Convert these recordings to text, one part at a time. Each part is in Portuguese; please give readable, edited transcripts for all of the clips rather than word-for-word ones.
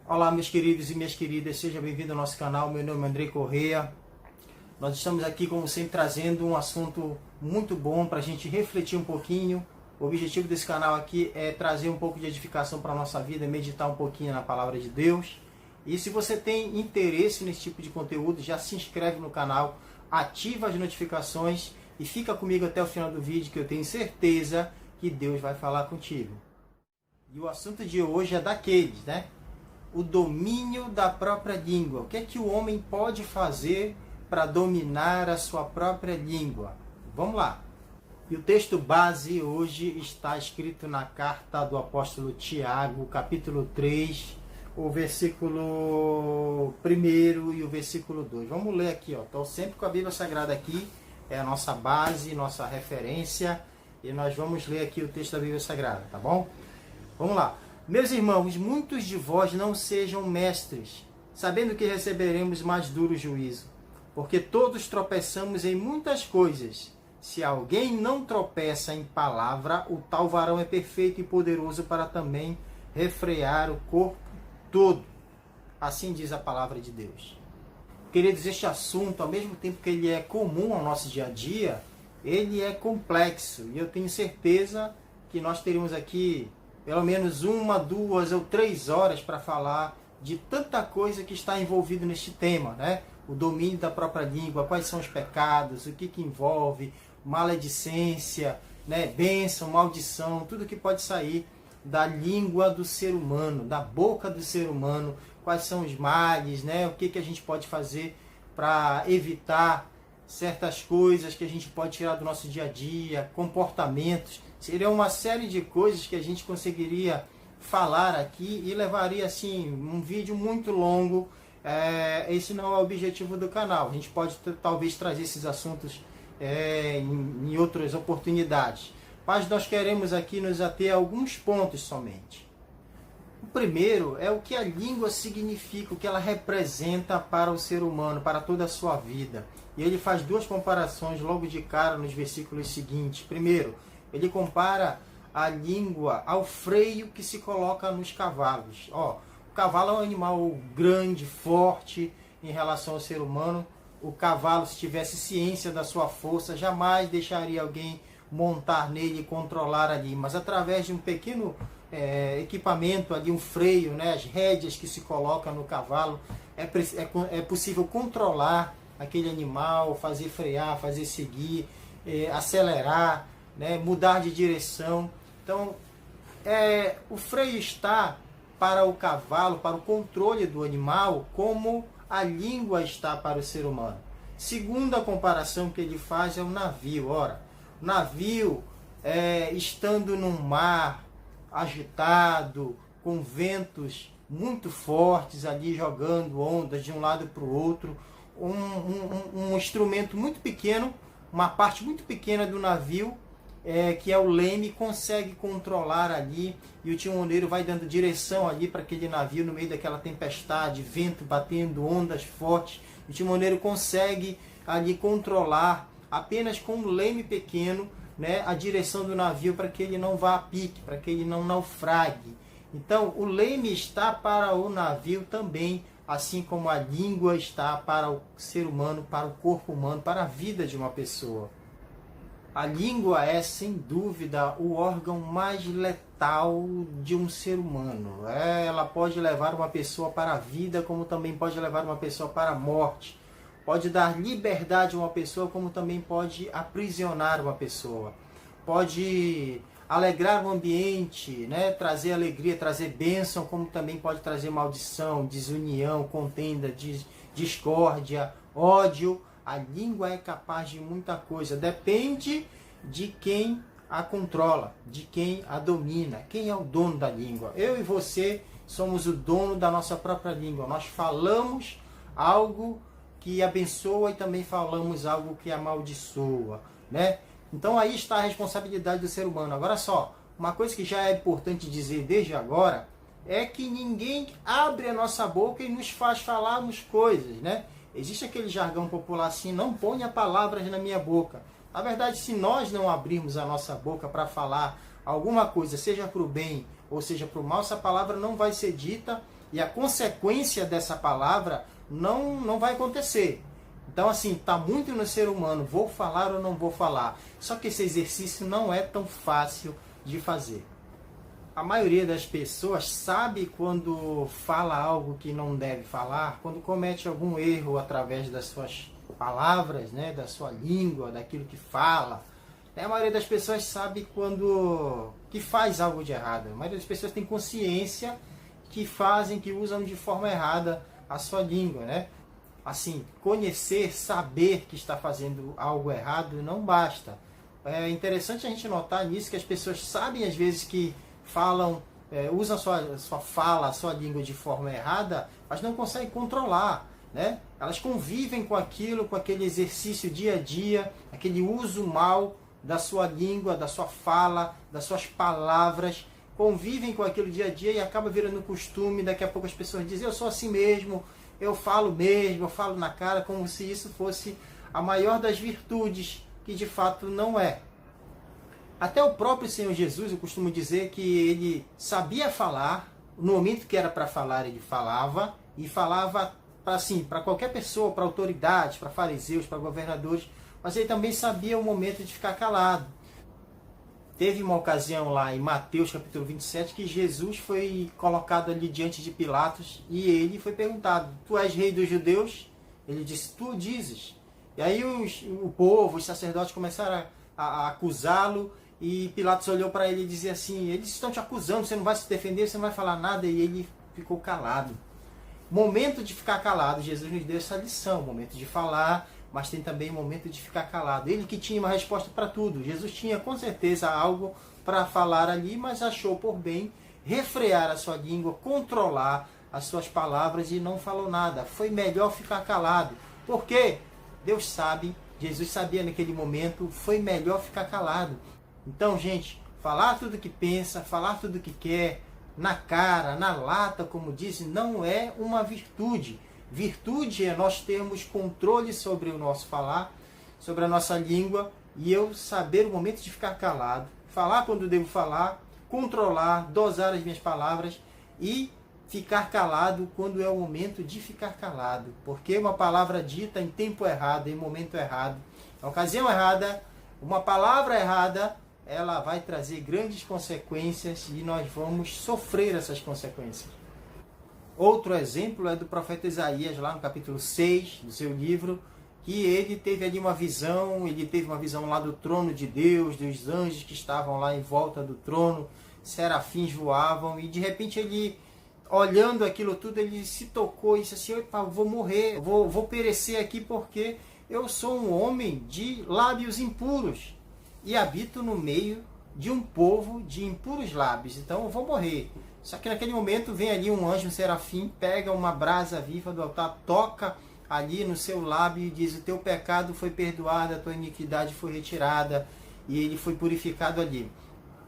Olá, meus queridos e minhas queridas, seja bem-vindo ao nosso canal. Meu nome é Andrei Correia. Nós estamos aqui, como sempre, trazendo um assunto muito bom para a gente refletir um pouquinho. O objetivo desse canal aqui é trazer um pouco de edificação para a nossa vida, meditar um pouquinho na palavra de Deus. E se você tem interesse nesse tipo de conteúdo, já se inscreve no canal, ativa as notificações e fica comigo até o final do vídeo, que eu tenho certeza que Deus vai falar contigo. E o assunto de hoje é daqueles, né? O domínio da própria língua. O que é que o homem pode fazer para dominar a sua própria língua? Vamos lá. E o texto base hoje está escrito na carta do apóstolo Tiago, capítulo 3, o versículo 1 e o versículo 2. Vamos ler aqui, ó. Estou sempre com a Bíblia Sagrada aqui, é a nossa base, nossa referência, e nós vamos ler aqui o texto da Bíblia Sagrada, tá bom? Vamos lá. Meus irmãos, muitos de vós não sejam mestres, sabendo que receberemos mais duro juízo, porque todos tropeçamos em muitas coisas. Se alguém não tropeça em palavra, o tal varão é perfeito e poderoso para também refrear o corpo todo. Assim diz a palavra de Deus. Queridos, este assunto, ao mesmo tempo que ele é comum ao nosso dia a dia, ele é complexo. E eu tenho certeza que nós teremos aqui pelo menos 1, 2 ou 3 horas para falar de tanta coisa que está envolvido neste tema, né? O domínio da própria língua, quais são os pecados, o que envolve, maledicência, né? Bênção, maldição, tudo que pode sair da língua do ser humano, da boca do ser humano, quais são os males, né? O que a gente pode fazer para evitar certas coisas que a gente pode tirar do nosso dia a dia, comportamentos. Seria uma série de coisas que a gente conseguiria falar aqui e levaria assim um vídeo muito longo. Esse não é o objetivo do canal. A gente pode talvez trazer esses assuntos em outras oportunidades. Mas nós queremos aqui nos ater a alguns pontos somente. O primeiro é o que a língua significa, o que ela representa para o ser humano, para toda a sua vida. E ele faz duas comparações logo de cara nos versículos seguintes. Primeiro, ele compara a língua ao freio que se coloca nos cavalos. O cavalo é um animal grande, forte em relação ao ser humano. O cavalo, se tivesse ciência da sua força, jamais deixaria alguém montar nele e controlar ali. Mas através de um pequeno equipamento ali, um freio, né, as rédeas que se colocam no cavalo, é possível controlar aquele animal, fazer frear, fazer seguir, acelerar, né, mudar de direção. Então, o freio está para o cavalo, para o controle do animal, como a língua está para o ser humano. Segunda comparação que ele faz é o navio. Ora, o navio, estando num mar agitado, com ventos muito fortes ali, jogando ondas de um lado para o outro, um instrumento muito pequeno, uma parte muito pequena do navio, que é o leme, consegue controlar ali, e o timoneiro vai dando direção ali para aquele navio no meio daquela tempestade, vento batendo, ondas fortes. O timoneiro consegue ali controlar apenas com um leme pequeno, né, a direção do navio para que ele não vá a pique, para que ele não naufrague. Então, o leme está para o navio também, assim como a língua está para o ser humano, para o corpo humano, para a vida de uma pessoa. A língua é, sem dúvida, o órgão mais letal de um ser humano. Ela pode levar uma pessoa para a vida, como também pode levar uma pessoa para a morte. Pode dar liberdade a uma pessoa, como também pode aprisionar uma pessoa. Pode alegrar o ambiente, né? Trazer alegria, trazer bênção, como também pode trazer maldição, desunião, contenda, discórdia, ódio. A língua é capaz de muita coisa. Depende de quem a controla, de quem a domina. Quem é o dono da língua? Eu e você somos o dono da nossa própria língua. Nós falamos algo que abençoa e também falamos algo que amaldiçoa, né? Então aí está a responsabilidade do ser humano. Agora só, uma coisa que já é importante dizer desde agora é que ninguém abre a nossa boca e nos faz falarmos coisas, né? Existe aquele jargão popular assim, não ponha palavras na minha boca. Na verdade, se nós não abrirmos a nossa boca para falar alguma coisa, seja para o bem ou seja para o mal, essa palavra não vai ser dita e a consequência dessa palavra não vai acontecer. Então, assim, está muito no ser humano, vou falar ou não vou falar. Só que esse exercício não é tão fácil de fazer. A maioria das pessoas sabe quando fala algo que não deve falar, quando comete algum erro através das suas palavras, né, da sua língua, daquilo que fala. A maioria das pessoas sabe quando que faz algo de errado. A maioria das pessoas tem consciência que fazem, que usam de forma errada a sua língua, né? Assim, conhecer, saber que está fazendo algo errado não basta. É interessante a gente notar nisso que as pessoas sabem às vezes que falam, usam sua fala, a sua língua de forma errada, mas não conseguem controlar, né? Elas convivem com aquilo, com aquele exercício dia a dia, aquele uso mal da sua língua, da sua fala, das suas palavras, convivem com aquilo dia a dia e acaba virando costume. Daqui a pouco as pessoas dizem, eu sou assim mesmo, eu falo mesmo, eu falo na cara, como se isso fosse a maior das virtudes, que de fato não é. Até o próprio Senhor Jesus, eu costumo dizer que ele sabia falar, no momento que era para falar, ele falava, e falava para qualquer pessoa, para autoridades, para fariseus, para governadores, mas ele também sabia o momento de ficar calado. Teve uma ocasião lá em Mateus capítulo 27 que Jesus foi colocado ali diante de Pilatos e ele foi perguntado, tu és rei dos judeus? Ele disse, tu dizes. E aí o povo, os sacerdotes começaram a acusá-lo e Pilatos olhou para ele e dizia assim, eles estão te acusando, você não vai se defender, você não vai falar nada, e ele ficou calado. Momento de ficar calado, Jesus nos deu essa lição, momento de falar, mas tem também o momento de ficar calado. Ele que tinha uma resposta para tudo. Jesus tinha com certeza algo para falar ali, mas achou por bem refrear a sua língua, controlar as suas palavras e não falou nada. Foi melhor ficar calado. Por quê? Deus sabe, Jesus sabia naquele momento, foi melhor ficar calado. Então, gente, falar tudo que pensa, falar tudo que quer, na cara, na lata, como dizem, não é uma virtude. Virtude é nós termos controle sobre o nosso falar, sobre a nossa língua, e eu saber o momento de ficar calado, falar quando devo falar, controlar, dosar as minhas palavras e ficar calado quando é o momento de ficar calado. Porque uma palavra dita em tempo errado, em momento errado, em ocasião errada, uma palavra errada, ela vai trazer grandes consequências e nós vamos sofrer essas consequências. Outro exemplo é do profeta Isaías, lá no capítulo 6 do seu livro, que ele teve ali uma visão, lá do trono de Deus, dos anjos que estavam lá em volta do trono, serafins voavam, e de repente ele, olhando aquilo tudo, ele se tocou e disse assim, opa, eu vou morrer, vou perecer aqui porque eu sou um homem de lábios impuros e habito no meio de um povo de impuros lábios, então eu vou morrer. Só que naquele momento vem ali um anjo, um serafim, pega uma brasa viva do altar, toca ali no seu lábio e diz, o teu pecado foi perdoado, a tua iniquidade foi retirada, e ele foi purificado ali.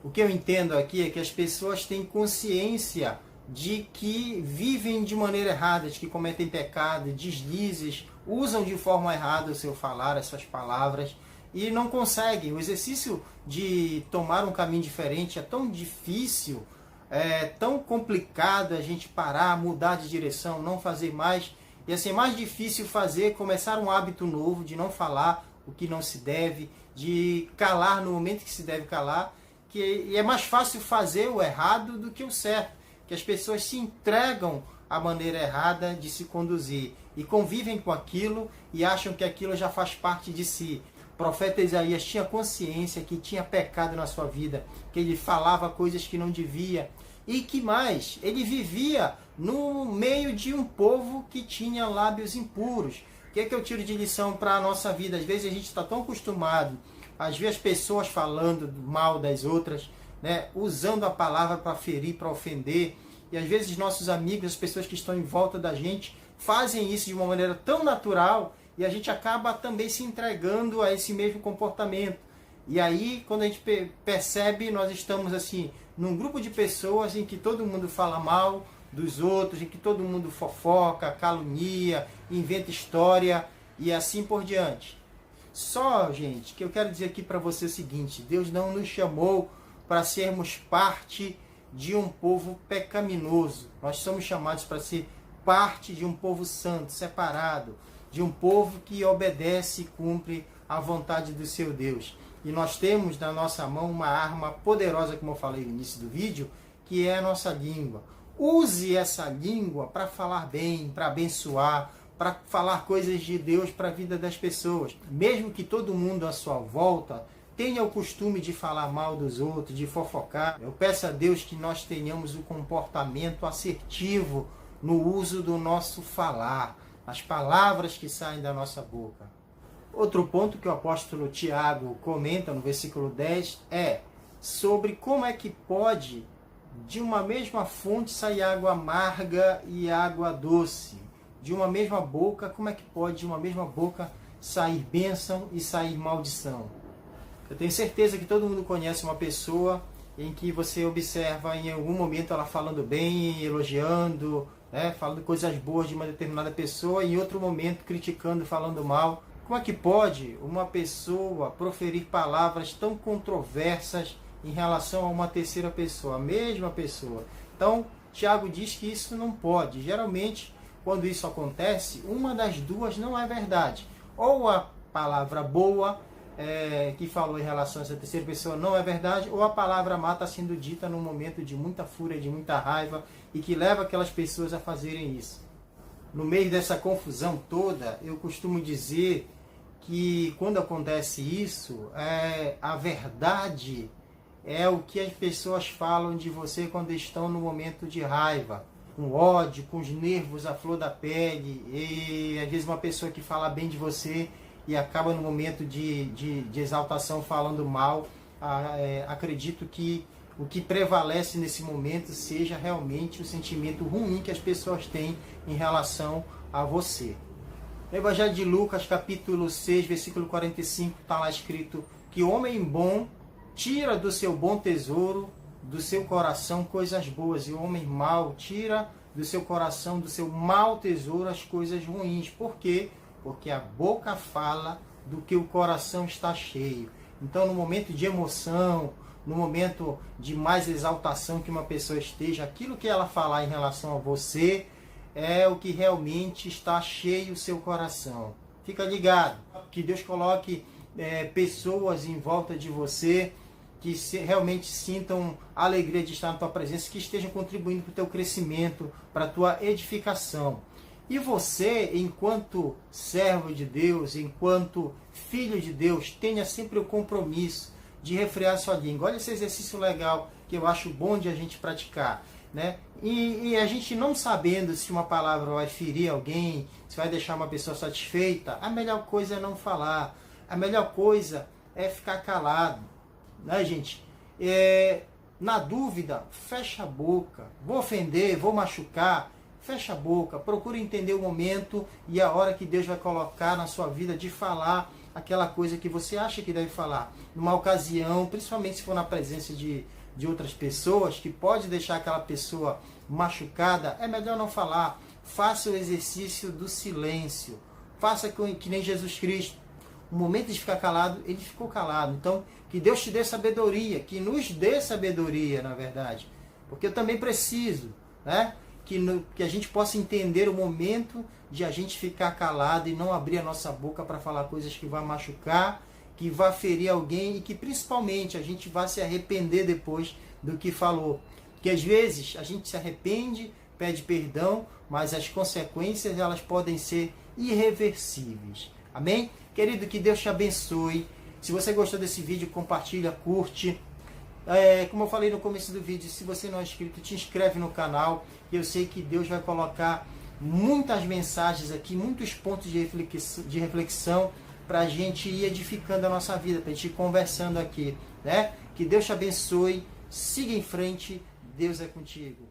O que eu entendo aqui é que as pessoas têm consciência de que vivem de maneira errada, de que cometem pecado, deslizes, usam de forma errada o seu falar, as suas palavras, e não conseguem. O exercício de tomar um caminho diferente é tão difícil, é tão complicado a gente parar, mudar de direção, não fazer mais. E assim, é mais difícil começar um hábito novo, de não falar o que não se deve, de calar no momento que se deve calar, e é mais fácil fazer o errado do que o certo, que as pessoas se entregam à maneira errada de se conduzir e convivem com aquilo e acham que aquilo já faz parte de si. O profeta Isaías tinha consciência que tinha pecado na sua vida, que ele falava coisas que não devia, e que mais? Ele vivia no meio de um povo que tinha lábios impuros. O que é que eu tiro de lição para a nossa vida? Às vezes a gente está tão acostumado a ver as pessoas falando mal das outras, né? Usando a palavra para ferir, para ofender, e às vezes nossos amigos, as pessoas que estão em volta da gente, fazem isso de uma maneira tão natural, e a gente acaba também se entregando a esse mesmo comportamento. E aí, quando a gente percebe, nós estamos assim, num grupo de pessoas em que todo mundo fala mal dos outros, em que todo mundo fofoca, calunia, inventa história e assim por diante. Só, gente, que eu quero dizer aqui para você o seguinte, Deus não nos chamou para sermos parte de um povo pecaminoso. Nós somos chamados para ser parte de um povo santo, separado, de um povo que obedece e cumpre a vontade do seu Deus. E nós temos na nossa mão uma arma poderosa, como eu falei no início do vídeo, que é a nossa língua. Use essa língua para falar bem, para abençoar, para falar coisas de Deus para a vida das pessoas. Mesmo que todo mundo à sua volta tenha o costume de falar mal dos outros, de fofocar, eu peço a Deus que nós tenhamos um comportamento assertivo no uso do nosso falar, as palavras que saem da nossa boca. Outro ponto que o apóstolo Tiago comenta no versículo 10 é sobre como é que pode de uma mesma fonte sair água amarga e água doce. De uma mesma boca, como é que pode de uma mesma boca sair bênção e sair maldição? Eu tenho certeza que todo mundo conhece uma pessoa em que você observa em algum momento ela falando bem, elogiando, falando coisas boas de uma determinada pessoa, e em outro momento criticando, falando mal. Como é que pode uma pessoa proferir palavras tão controversas em relação a uma terceira pessoa, a mesma pessoa? Então, Tiago diz que isso não pode. Geralmente, quando isso acontece, uma das duas não é verdade. Ou a palavra boa que falou em relação a essa terceira pessoa não é verdade, ou a palavra má está sendo dita num momento de muita fúria, de muita raiva, e que leva aquelas pessoas a fazerem isso. No meio dessa confusão toda, eu costumo dizer que quando acontece isso, a verdade é o que as pessoas falam de você quando estão no momento de raiva, com ódio, com os nervos à flor da pele, e às vezes uma pessoa que fala bem de você e acaba no momento de exaltação falando mal. Acredito que o que prevalece nesse momento seja realmente o sentimento ruim que as pessoas têm em relação a você. No Evangelho de Lucas, capítulo 6, versículo 45, está lá escrito que o homem bom tira do seu bom tesouro, do seu coração, coisas boas, e o homem mau tira do seu coração, do seu mau tesouro, as coisas ruins. Por quê? Porque a boca fala do que o coração está cheio. Então, no momento de emoção, no momento de mais exaltação que uma pessoa esteja, aquilo que ela falar em relação a você é o que realmente está cheio o seu coração. Fica ligado, que Deus coloque pessoas em volta de você que realmente sintam a alegria de estar na tua presença, que estejam contribuindo para o teu crescimento, para a tua edificação. E você, enquanto servo de Deus, enquanto filho de Deus, tenha sempre o compromisso de refrear sua língua. Olha esse exercício legal que eu acho bom de a gente praticar, né? E a gente não sabendo se uma palavra vai ferir alguém, se vai deixar uma pessoa satisfeita, a melhor coisa é não falar. A melhor coisa é ficar calado, né, gente? Na dúvida, fecha a boca. Vou ofender, vou machucar. Fecha a boca, procure entender o momento e a hora que Deus vai colocar na sua vida de falar aquela coisa que você acha que deve falar. Numa ocasião, principalmente se for na presença de outras pessoas, que pode deixar aquela pessoa machucada, é melhor não falar. Faça o exercício do silêncio. Faça que nem Jesus Cristo. No momento de ficar calado, ele ficou calado. Então, que Deus te dê sabedoria, que nos dê sabedoria, na verdade. Porque eu também preciso, né? Que a gente possa entender o momento de a gente ficar calado e não abrir a nossa boca para falar coisas que vão machucar, que vão ferir alguém e que principalmente a gente vai se arrepender depois do que falou. Porque às vezes a gente se arrepende, pede perdão, mas as consequências elas podem ser irreversíveis. Amém? Querido, que Deus te abençoe. Se você gostou desse vídeo, compartilha, curte. Como eu falei no começo do vídeo, se você não é inscrito, te inscreve no canal. Eu sei que Deus vai colocar muitas mensagens aqui, muitos pontos de reflexão para a gente ir edificando a nossa vida, para a gente ir conversando aqui, né? Que Deus te abençoe, siga em frente, Deus é contigo.